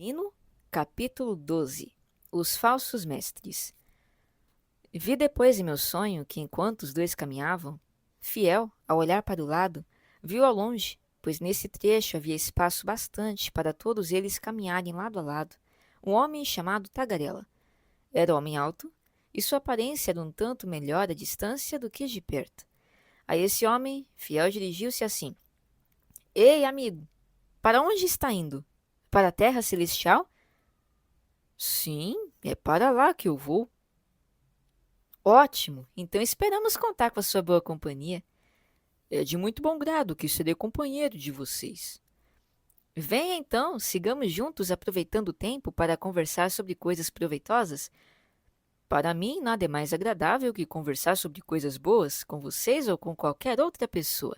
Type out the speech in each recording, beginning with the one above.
Hino, capítulo 12. Os falsos mestres. Vi depois em meu sonho que, enquanto os dois caminhavam, Fiel, ao olhar para o lado, viu ao longe, pois nesse trecho havia espaço bastante para todos eles caminharem lado a lado, um homem chamado Tagarela. Era homem alto, e sua aparência era um tanto melhor à distância do que de perto. A esse homem, Fiel dirigiu-se assim: Ei, amigo, para onde está indo? Para a Terra Celestial? Sim, é para lá que eu vou. Ótimo, então esperamos contar com a sua boa companhia. É de muito bom grado que serei companheiro de vocês. Venha então, sigamos juntos aproveitando o tempo para conversar sobre coisas proveitosas. Para mim, nada é mais agradável que conversar sobre coisas boas com vocês ou com qualquer outra pessoa.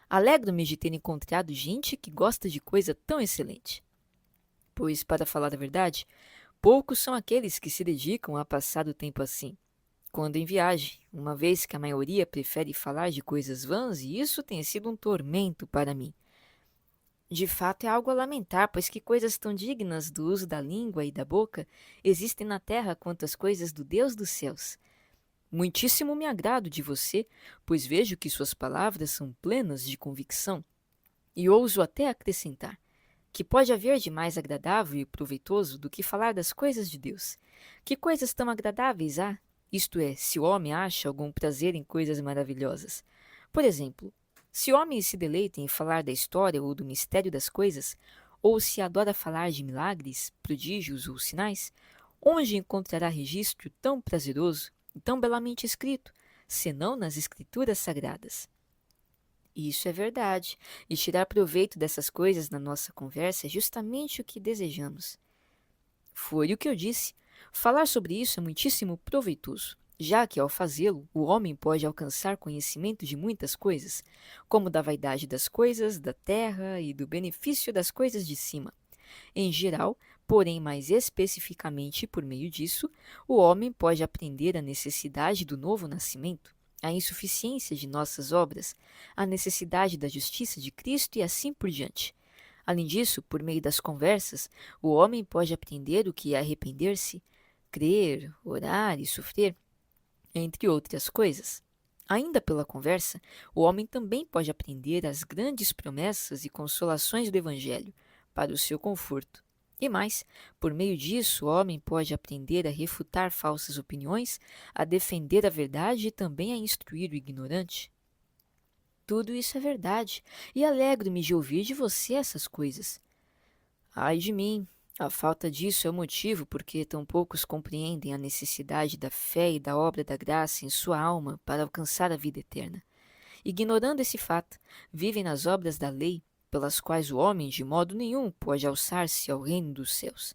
Alegro-me de ter encontrado gente que gosta de coisa tão excelente. Pois, para falar a verdade, poucos são aqueles que se dedicam a passar o tempo assim, quando em viagem, uma vez que a maioria prefere falar de coisas vãs e isso tem sido um tormento para mim. De fato, é algo a lamentar, pois que coisas tão dignas do uso da língua e da boca existem na terra quanto as coisas do Deus dos céus. Muitíssimo me agrado de você, pois vejo que suas palavras são plenas de convicção, e ouso até acrescentar que pode haver de mais agradável e proveitoso do que falar das coisas de Deus. Que coisas tão agradáveis há? Isto é, se o homem acha algum prazer em coisas maravilhosas. Por exemplo, se o homem se deleita em falar da história ou do mistério das coisas, ou se adora falar de milagres, prodígios ou sinais, onde encontrará registro tão prazeroso e tão belamente escrito, senão nas escrituras sagradas? Isso é verdade, e tirar proveito dessas coisas na nossa conversa é justamente o que desejamos. Foi o que eu disse. Falar sobre isso é muitíssimo proveitoso, já que, ao fazê-lo, o homem pode alcançar conhecimento de muitas coisas, como da vaidade das coisas da terra e do benefício das coisas de cima. Em geral, porém mais especificamente por meio disso, o homem pode aprender a necessidade do novo nascimento, a insuficiência de nossas obras, a necessidade da justiça de Cristo e assim por diante. Além disso, por meio das conversas, o homem pode aprender o que é arrepender-se, crer, orar e sofrer, entre outras coisas. Ainda pela conversa, o homem também pode aprender as grandes promessas e consolações do Evangelho para o seu conforto. E mais, por meio disso, o homem pode aprender a refutar falsas opiniões, a defender a verdade e também a instruir o ignorante. Tudo isso é verdade, e alegro-me de ouvir de você essas coisas. Ai de mim, a falta disso é o motivo por que tão poucos compreendem a necessidade da fé e da obra da graça em sua alma para alcançar a vida eterna. Ignorando esse fato, vivem nas obras da lei, pelas quais o homem de modo nenhum pode alçar-se ao reino dos céus.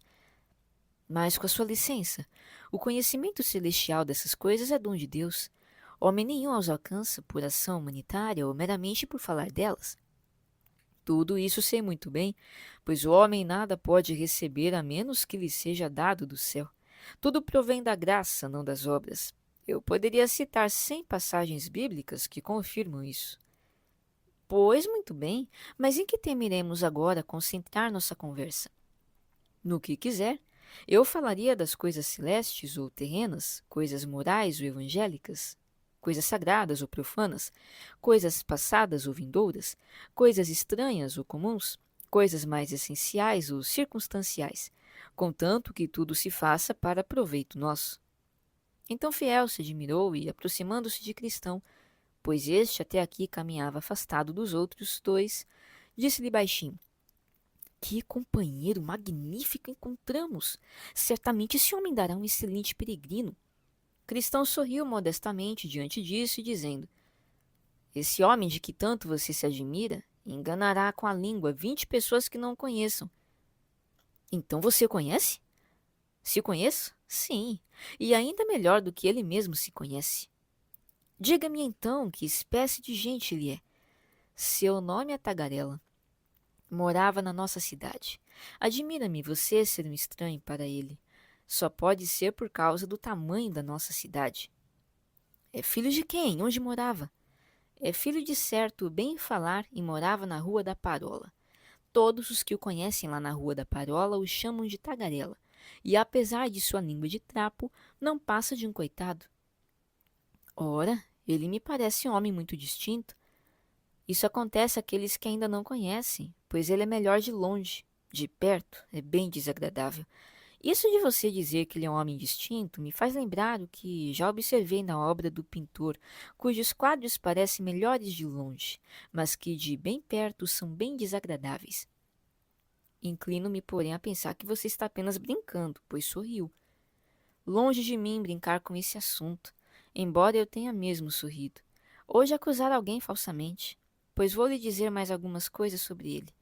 Mas, com a sua licença, o conhecimento celestial dessas coisas é dom de Deus. Homem nenhum as alcança por ação humanitária ou meramente por falar delas. Tudo isso sei muito bem, pois o homem nada pode receber a menos que lhe seja dado do céu. Tudo provém da graça, não das obras. Eu poderia citar 100 passagens bíblicas que confirmam isso. Pois muito bem, mas em que tema iremos agora concentrar nossa conversa? No que quiser. Eu falaria das coisas celestes ou terrenas, coisas morais ou evangélicas, coisas sagradas ou profanas, coisas passadas ou vindouras, coisas estranhas ou comuns, coisas mais essenciais ou circunstanciais, contanto que tudo se faça para proveito nosso. Então Fiel se admirou e, aproximando-se de Cristão, pois este até aqui caminhava afastado dos outros dois, disse-lhe baixinho: Que companheiro magnífico encontramos! Certamente esse homem dará um excelente peregrino. Cristão sorriu modestamente diante disso, dizendo: Esse homem de que tanto você se admira enganará com a língua 20 pessoas que não o conheçam. Então você o conhece? Se conheço? Sim, e ainda melhor do que ele mesmo se conhece. Diga-me então que espécie de gente ele é. Seu nome é Tagarela. Morava na nossa cidade. Admira-me você ser um estranho para ele. Só pode ser por causa do tamanho da nossa cidade. É filho de quem? Onde morava? É filho de certo bem falar e morava na rua da Parola. Todos os que o conhecem lá na Rua da Parola o chamam de tagarela, e apesar de sua língua de trapo, não passa de um coitado. Ora, ele me parece um homem muito distinto. Isso acontece àqueles que ainda não conhecem, pois ele é melhor de longe. De perto, é bem desagradável. Isso de você dizer que ele é um homem distinto me faz lembrar o que já observei na obra do pintor, cujos quadros parecem melhores de longe, mas que de bem perto são bem desagradáveis. Inclino-me, porém, a pensar que você está apenas brincando, pois sorriu. Longe de mim brincar com esse assunto, embora eu tenha mesmo sorrido. Hoje acusar alguém falsamente, pois vou lhe dizer mais algumas coisas sobre ele.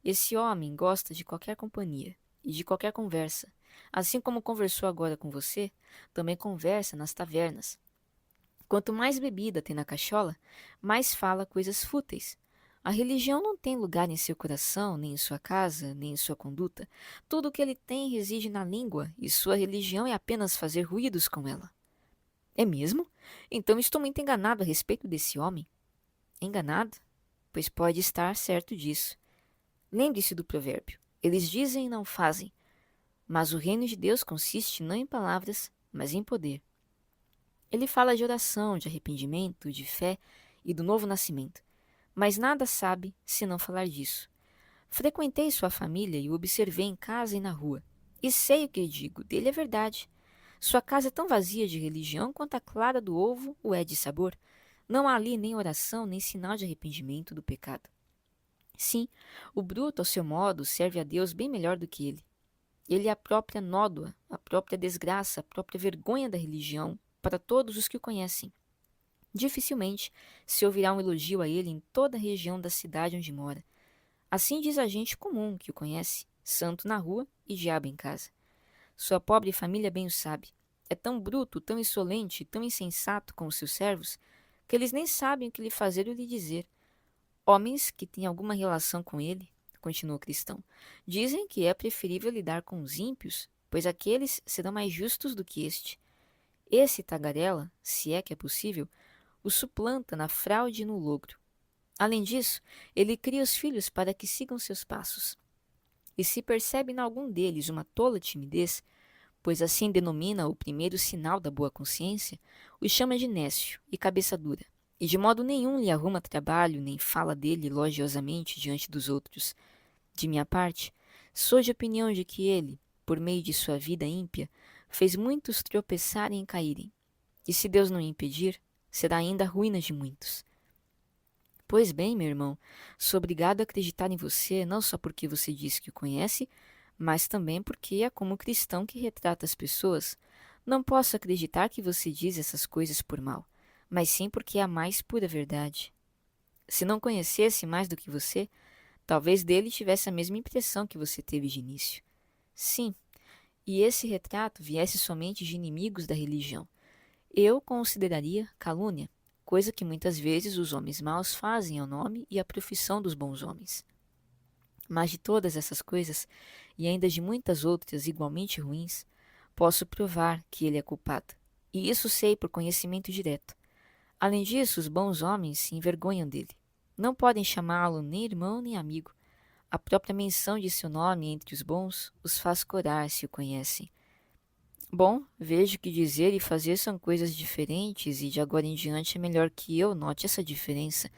Esse homem gosta de qualquer companhia e de qualquer conversa. Assim como conversou agora com você, também conversa nas tavernas. Quanto mais bebida tem na cachola, mais fala coisas fúteis. A religião não tem lugar em seu coração, nem em sua casa, nem em sua conduta. Tudo o que ele tem reside na língua, e sua religião é apenas fazer ruídos com ela. É mesmo? Então estou muito enganado a respeito desse homem. Enganado? Pois pode estar certo disso. Lembre-se do provérbio. Eles dizem e não fazem. Mas o reino de Deus consiste não em palavras, mas em poder. Ele fala de oração, de arrependimento, de fé e do novo nascimento, mas nada sabe se não falar disso. Frequentei sua família e o observei em casa e na rua, e sei o que digo, dele é verdade. Sua casa é tão vazia de religião quanto a clara do ovo o é de sabor. Não há ali nem oração, nem sinal de arrependimento do pecado. Sim, o bruto, ao seu modo, serve a Deus bem melhor do que ele. Ele é a própria nódoa, a própria desgraça, a própria vergonha da religião para todos os que o conhecem. Dificilmente se ouvirá um elogio a ele em toda a região da cidade onde mora. Assim diz a gente comum que o conhece, santo na rua e diabo em casa. Sua pobre família bem o sabe. É tão bruto, tão insolente, tão insensato com os seus servos, que eles nem sabem o que lhe fazer ou lhe dizer. Homens que têm alguma relação com ele, continuou o cristão, dizem que é preferível lidar com os ímpios, pois aqueles serão mais justos do que este. Esse tagarela, se é que é possível, o suplanta na fraude e no logro. Além disso, ele cria os filhos para que sigam seus passos. E se percebe em algum deles uma tola timidez, pois assim denomina o primeiro sinal da boa consciência, o chama de nécio e cabeça dura, e de modo nenhum lhe arruma trabalho nem fala dele elogiosamente diante dos outros. De minha parte, sou de opinião de que ele, por meio de sua vida ímpia, fez muitos tropeçarem e caírem, e se Deus não impedir, será ainda a ruína de muitos. Pois bem, meu irmão, sou obrigado a acreditar em você não só porque você diz que o conhece, mas também porque é como cristão que retrata as pessoas. Não posso acreditar que você diz essas coisas por mal, mas sim porque é a mais pura verdade. Se não conhecesse mais do que você, talvez dele tivesse a mesma impressão que você teve de início. Sim, e esse retrato viesse somente de inimigos da religião. Eu consideraria calúnia, coisa que muitas vezes os homens maus fazem ao nome e à profissão dos bons homens. Mas de todas essas coisas, e ainda de muitas outras igualmente ruins, posso provar que ele é culpado, e isso sei por conhecimento direto. Além disso, os bons homens se envergonham dele. Não podem chamá-lo nem irmão nem amigo. A própria menção de seu nome entre os bons os faz corar se o conhecem. Bom, vejo que dizer e fazer são coisas diferentes e de agora em diante é melhor que eu note essa diferença.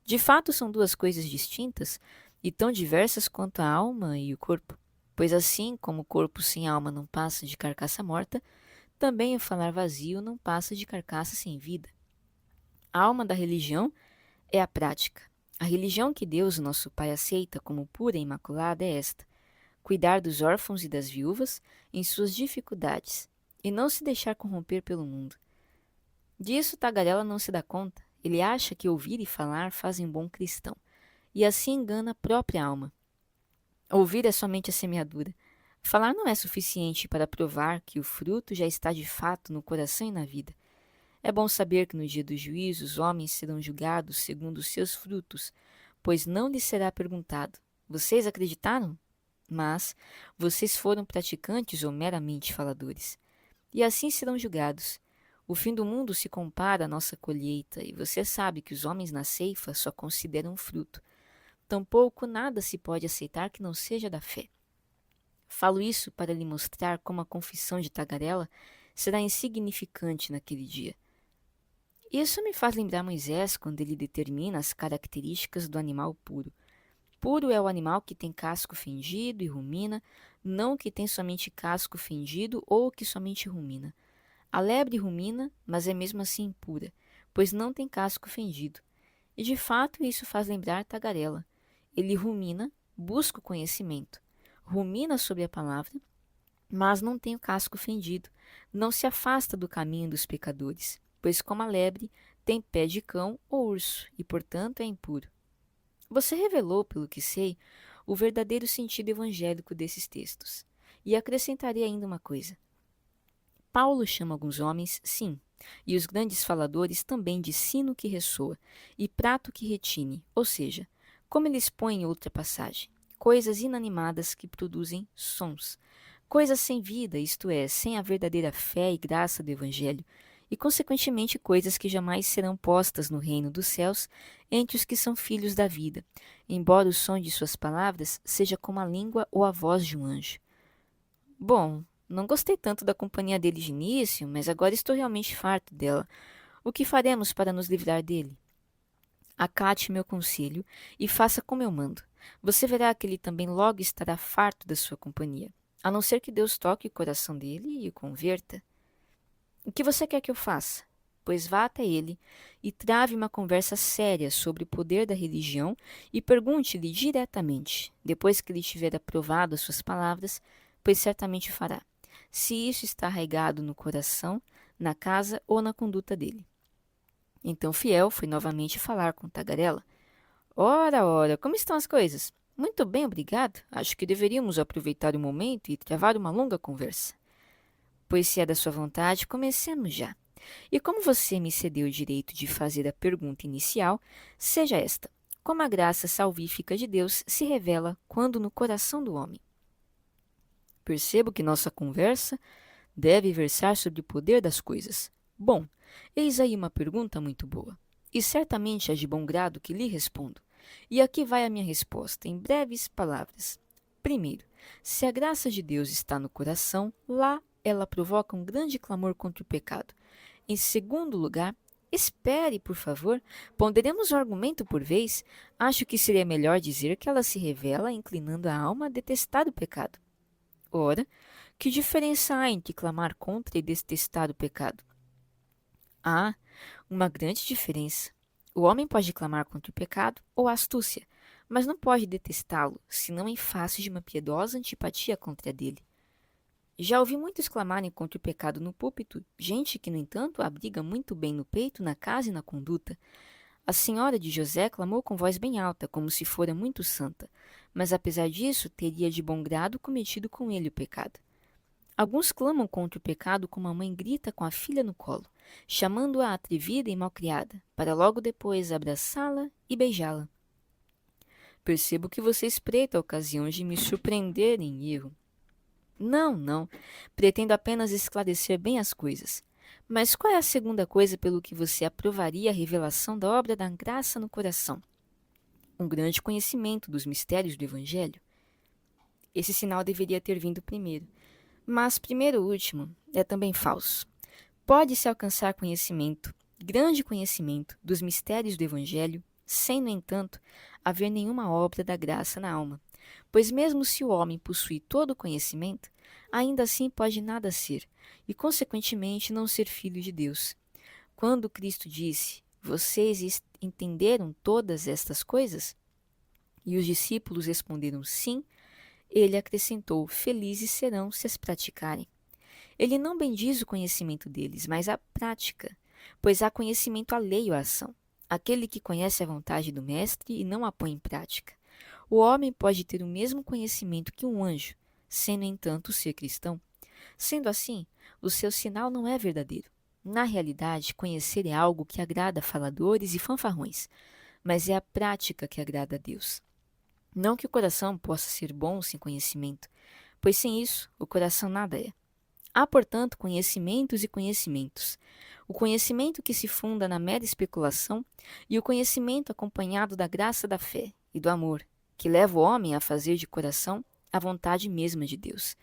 De fato, são duas coisas distintas e tão diversas quanto a alma e o corpo, pois assim como o corpo sem alma não passa de carcaça morta, também o falar vazio não passa de carcaça sem vida. A alma da religião é a prática. A religião que Deus, nosso Pai, aceita como pura e imaculada é esta: cuidar dos órfãos e das viúvas em suas dificuldades, e não se deixar corromper pelo mundo. Disso Tagarela não se dá conta. Ele acha que ouvir e falar fazem um bom cristão, e assim engana a própria alma. Ouvir é somente a semeadura. Falar não é suficiente para provar que o fruto já está de fato no coração e na vida. É bom saber que no dia do juízo os homens serão julgados segundo os seus frutos, pois não lhes será perguntado: vocês acreditaram? Mas vocês foram praticantes ou meramente faladores? E assim serão julgados. O fim do mundo se compara à nossa colheita, e você sabe que os homens na ceifa só consideram o fruto. tampouco nada se pode aceitar que não seja da fé. Falo isso para lhe mostrar como a confissão de tagarela será insignificante naquele dia. Isso me faz lembrar Moisés quando ele determina as características do animal puro. Puro é o animal que tem casco fendido e rumina, não o que tem somente casco fendido ou o que somente rumina. A lebre rumina, mas é mesmo assim impura, pois não tem casco fendido. E de fato isso faz lembrar tagarela. Ele rumina, busca o conhecimento, rumina sobre a palavra, mas não tem o casco fendido, não se afasta do caminho dos pecadores, pois como a lebre, tem pé de cão ou urso, e portanto é impuro. Você revelou, pelo que sei, o verdadeiro sentido evangélico desses textos. E acrescentarei ainda uma coisa. Paulo chama alguns homens, sim, e os grandes faladores também de sino que ressoa e prato que retine, ou seja, como ele expõe em outra passagem, coisas inanimadas que produzem sons, coisas sem vida, isto é, sem a verdadeira fé e graça do Evangelho, e consequentemente coisas que jamais serão postas no reino dos céus entre os que são filhos da vida, embora o som de suas palavras seja como a língua ou a voz de um anjo. Bom, não gostei tanto da companhia dele de início, mas agora estou realmente farto dela. O que faremos para nos livrar dele? Acate meu conselho e faça como eu mando. Você verá que ele também logo estará farto da sua companhia, a não ser que Deus toque o coração dele e o converta. O que você quer que eu faça? Pois vá até ele e trave uma conversa séria sobre o poder da religião e pergunte-lhe diretamente, depois que ele tiver aprovado as suas palavras, pois certamente o fará, se isso está arraigado no coração, na casa ou na conduta dele. Então Fiel foi novamente falar com Tagarela. Ora, ora, como estão as coisas? Muito bem, obrigado. Acho que deveríamos aproveitar o momento e travar uma longa conversa. Pois se é da sua vontade, comecemos já. E como você me cedeu o direito de fazer a pergunta inicial, seja esta: como a graça salvífica de Deus se revela quando no coração do homem? Percebo que nossa conversa deve versar sobre o poder das coisas. Bom, eis aí uma pergunta muito boa, e certamente é de bom grado que lhe respondo. E aqui vai a minha resposta, em breves palavras. Primeiro, se a graça de Deus está no coração, lá ela provoca um grande clamor contra o pecado. Em segundo lugar, espere, por favor, ponderemos o argumento por vez. Acho que seria melhor dizer que ela se revela inclinando a alma a detestar o pecado. Ora, que diferença há entre clamar contra e detestar o pecado? Há uma grande diferença. O homem pode clamar contra o pecado ou a astúcia, mas não pode detestá-lo, senão em face de uma piedosa antipatia contra dele. Já ouvi muitos clamarem contra o pecado no púlpito, gente que, no entanto, abriga muito bem no peito, na casa e na conduta. A senhora de José clamou com voz bem alta, como se fora muito santa, mas apesar disso, teria de bom grado cometido com ele o pecado. Alguns clamam contra o pecado como a mãe grita com a filha no colo, chamando-a atrevida e malcriada, para logo depois abraçá-la e beijá-la. Percebo que você espreita a ocasião de me surpreender em erro. Não, não. Pretendo apenas esclarecer bem as coisas. Mas qual é a segunda coisa pelo que você aprovaria a revelação da obra da graça no coração? Um grande conhecimento dos mistérios do Evangelho? Esse sinal deveria ter vindo primeiro. Mas primeiro o último é também falso. Pode-se alcançar conhecimento, grande conhecimento, dos mistérios do Evangelho, sem, no entanto, haver nenhuma obra da graça na alma. Pois mesmo se o homem possui todo o conhecimento, ainda assim pode nada ser, e consequentemente não ser filho de Deus. Quando Cristo disse, vocês entenderam todas estas coisas? E os discípulos responderam sim, ele acrescentou, felizes serão se as praticarem. Ele não bendiz o conhecimento deles, mas a prática, pois há conhecimento alheio à ação, aquele que conhece a vontade do Mestre e não a põe em prática. O homem pode ter o mesmo conhecimento que um anjo, sem, no entanto, ser cristão. Sendo assim, o seu sinal não é verdadeiro. Na realidade, conhecer é algo que agrada a faladores e fanfarrões, mas é a prática que agrada a Deus. Não que o coração possa ser bom sem conhecimento, pois sem isso o coração nada é. Há, portanto, conhecimentos e conhecimentos. O conhecimento que se funda na mera especulação e o conhecimento acompanhado da graça da fé, e do amor, que leva o homem a fazer de coração a vontade mesma de Deus.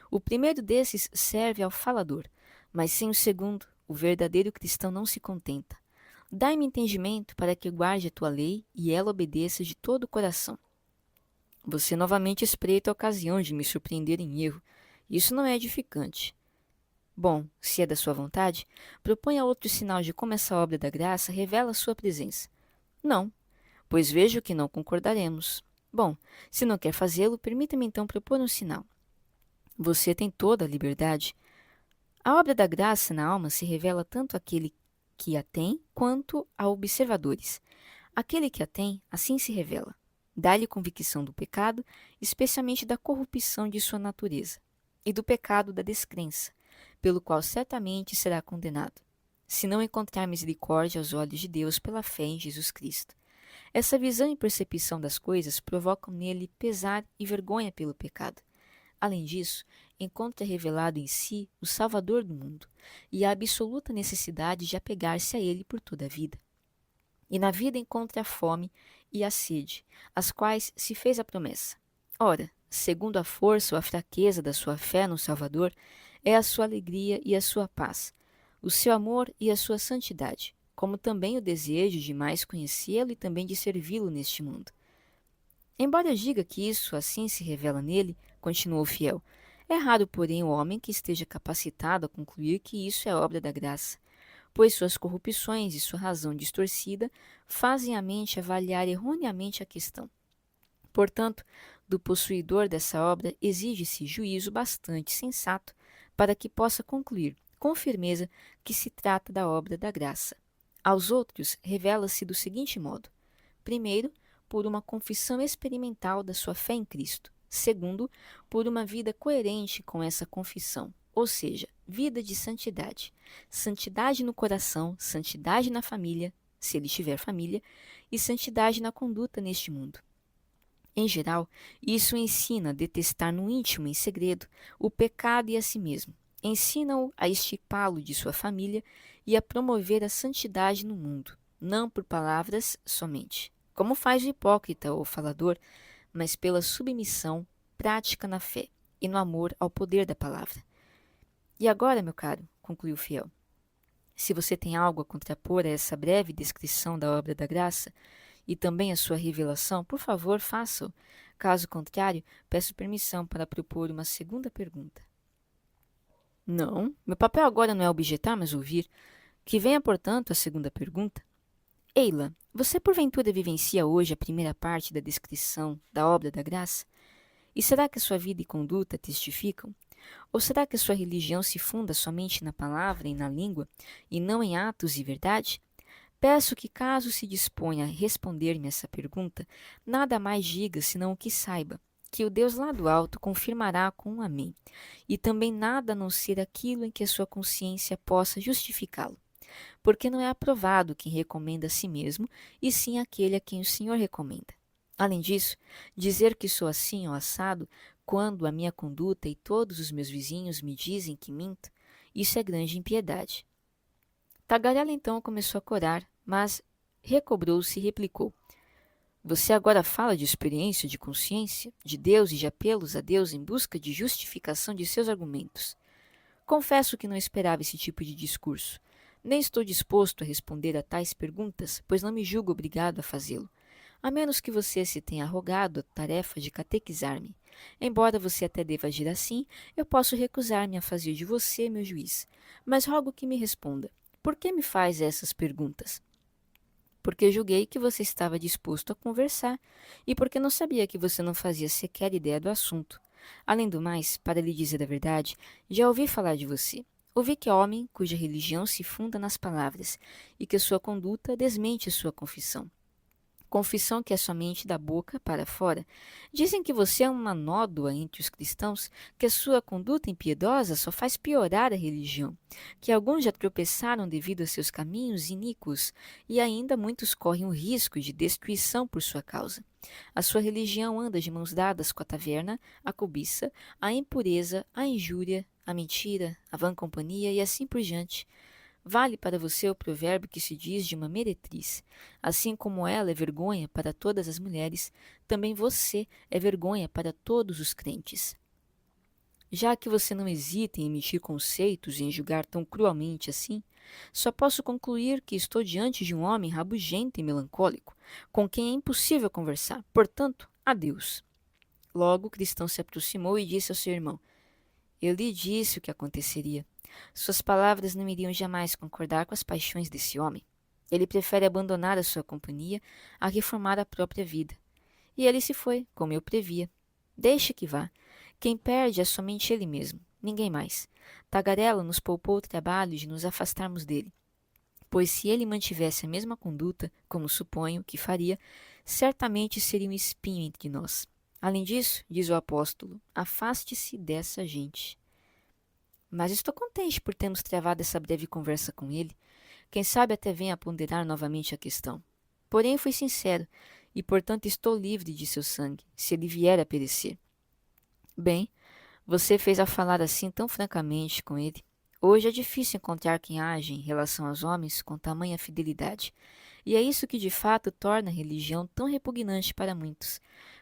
O primeiro desses serve ao falador, mas sem o segundo, o verdadeiro cristão não se contenta. Dai-me entendimento para que guarde a tua lei e ela obedeça de todo o coração. Você novamente espreita a ocasião de me surpreender em erro. Isso não é edificante. Bom, se é da sua vontade, proponha outro sinal de como essa obra da graça revela a sua presença. Não, pois vejo que não concordaremos. Bom, se não quer fazê-lo, permita-me então propor um sinal. Você tem toda a liberdade. A obra da graça na alma se revela tanto àquele que a tem, quanto a observadores. Aquele que a tem, assim se revela. Dá-lhe convicção do pecado, especialmente da corrupção de sua natureza, e do pecado da descrença, pelo qual certamente será condenado, se não encontrar misericórdia aos olhos de Deus pela fé em Jesus Cristo. Essa visão e percepção das coisas provocam nele pesar e vergonha pelo pecado. Além disso, encontra revelado em si o Salvador do mundo e a absoluta necessidade de apegar-se a ele por toda a vida. E na vida encontra a fome e a sede, as quais se fez a promessa. Ora, segundo a força ou a fraqueza da sua fé no Salvador, é a sua alegria e a sua paz, o seu amor e a sua santidade, como também o desejo de mais conhecê-lo e também de servi-lo neste mundo. Embora eu diga que isso assim se revela nele, continuou o fiel, é raro, porém, o homem que esteja capacitado a concluir que isso é obra da graça, pois suas corrupções e sua razão distorcida fazem a mente avaliar erroneamente a questão. Portanto, do possuidor dessa obra exige-se juízo bastante sensato para que possa concluir com firmeza que se trata da obra da graça. Aos outros, revela-se do seguinte modo: primeiro, por uma confissão experimental da sua fé em Cristo. Segundo, por uma vida coerente com essa confissão, ou seja, vida de santidade. Santidade no coração, santidade na família, se ele tiver família, e santidade na conduta neste mundo. Em geral, isso ensina a detestar no íntimo, em segredo, o pecado e a si mesmo. Ensina-o a estipá-lo de sua família e a promover a santidade no mundo, não por palavras somente, como faz o hipócrita ou falador, mas pela submissão prática na fé e no amor ao poder da palavra. E agora, meu caro, concluiu o fiel, se você tem algo a contrapor a essa breve descrição da obra da graça e também a sua revelação, por favor, faça-o. Caso contrário, peço permissão para propor uma segunda pergunta. Não, meu papel agora não é objetar, mas ouvir. Que venha, portanto, a segunda pergunta. Eila, você porventura vivencia hoje a primeira parte da descrição da obra da graça? E será que a sua vida e conduta testificam? Ou será que a sua religião se funda somente na palavra e na língua, e não em atos e verdade? Peço que, caso se disponha a responder-me essa pergunta, nada mais diga senão o que saiba, que o Deus lá do alto confirmará com um amém, e também nada a não ser aquilo em que a sua consciência possa justificá-lo. Porque não é aprovado quem recomenda a si mesmo, e sim aquele a quem o Senhor recomenda. Além disso, dizer que sou assim ou assado, quando a minha conduta e todos os meus vizinhos me dizem que minto, isso é grande impiedade. Tagarela então começou a corar, mas recobrou-se e replicou: Você agora fala de experiência, de consciência, de Deus e de apelos a Deus em busca de justificação de seus argumentos. Confesso que não esperava esse tipo de discurso. Nem estou disposto a responder a tais perguntas, pois não me julgo obrigado a fazê-lo, a menos que você se tenha arrogado a tarefa de catequizar-me. Embora você até deva agir assim, eu posso recusar-me a fazer de você meu juiz. Mas rogo que me responda: por que me faz essas perguntas? Porque julguei que você estava disposto a conversar e porque não sabia que você não fazia sequer ideia do assunto. Além do mais, para lhe dizer a verdade, já ouvi falar de você. Ouvi que é homem cuja religião se funda nas palavras e que a sua conduta desmente a sua confissão. Confissão que é somente da boca para fora. Dizem que você é uma nódoa entre os cristãos, que a sua conduta impiedosa só faz piorar a religião, que alguns já tropeçaram devido a seus caminhos iníquos, e ainda muitos correm o risco de destruição por sua causa. A sua religião anda de mãos dadas com a taverna, a cobiça, a impureza, a injúria, a mentira, a vã companhia e assim por diante. Vale para você o provérbio que se diz de uma meretriz: assim como ela é vergonha para todas as mulheres, também você é vergonha para todos os crentes. Já que você não hesita em emitir conceitos e em julgar tão cruelmente assim, só posso concluir que estou diante de um homem rabugento e melancólico, com quem é impossível conversar. Portanto, adeus. Logo o cristão se aproximou e disse ao seu irmão: Eu lhe disse o que aconteceria. Suas palavras não iriam jamais concordar com as paixões desse homem. Ele prefere abandonar a sua companhia a reformar a própria vida. E ele se foi, como eu previa. Deixe que vá. Quem perde é somente ele mesmo, ninguém mais. Tagarela nos poupou o trabalho de nos afastarmos dele, pois se ele mantivesse a mesma conduta, como suponho que faria, certamente seria um espinho entre nós. Além disso, diz o apóstolo, afaste-se dessa gente. Mas estou contente por termos travado essa breve conversa com ele. Quem sabe até venha a ponderar novamente a questão. Porém, fui sincero, e portanto estou livre de seu sangue, se ele vier a perecer. Bem, você fez a falar assim tão francamente com ele. Hoje é difícil encontrar quem age em relação aos homens com tamanha fidelidade. E é isso que de fato torna a religião tão repugnante para muitos,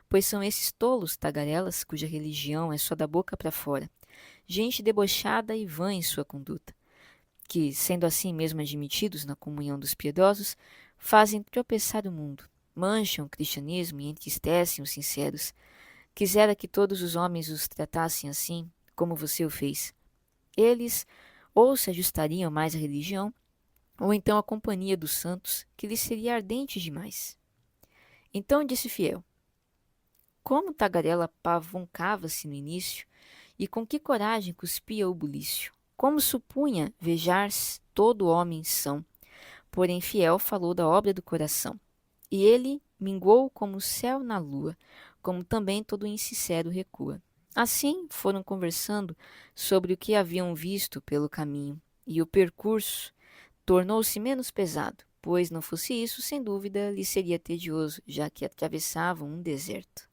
pois são esses tolos tagarelas cuja religião é só da boca para fora, gente debochada e vã em sua conduta, que, sendo assim mesmo admitidos na comunhão dos piedosos, fazem tropeçar o mundo, mancham o cristianismo e entristecem os sinceros. Quisera que todos os homens os tratassem assim, como você o fez. Eles ou se ajustariam mais à religião, ou então à companhia dos santos, que lhes seria ardente demais. Então disse Fiel: Como Tagarela pavoncava-se no início, e com que coragem cuspia o bulício. Como supunha vejar todo homem são. Porém Fiel falou da obra do coração. E ele minguou como o céu na lua, como também todo insincero recua. Assim foram conversando sobre o que haviam visto pelo caminho, e o percurso tornou-se menos pesado, pois não fosse isso, sem dúvida, lhe seria tedioso, já que atravessavam um deserto.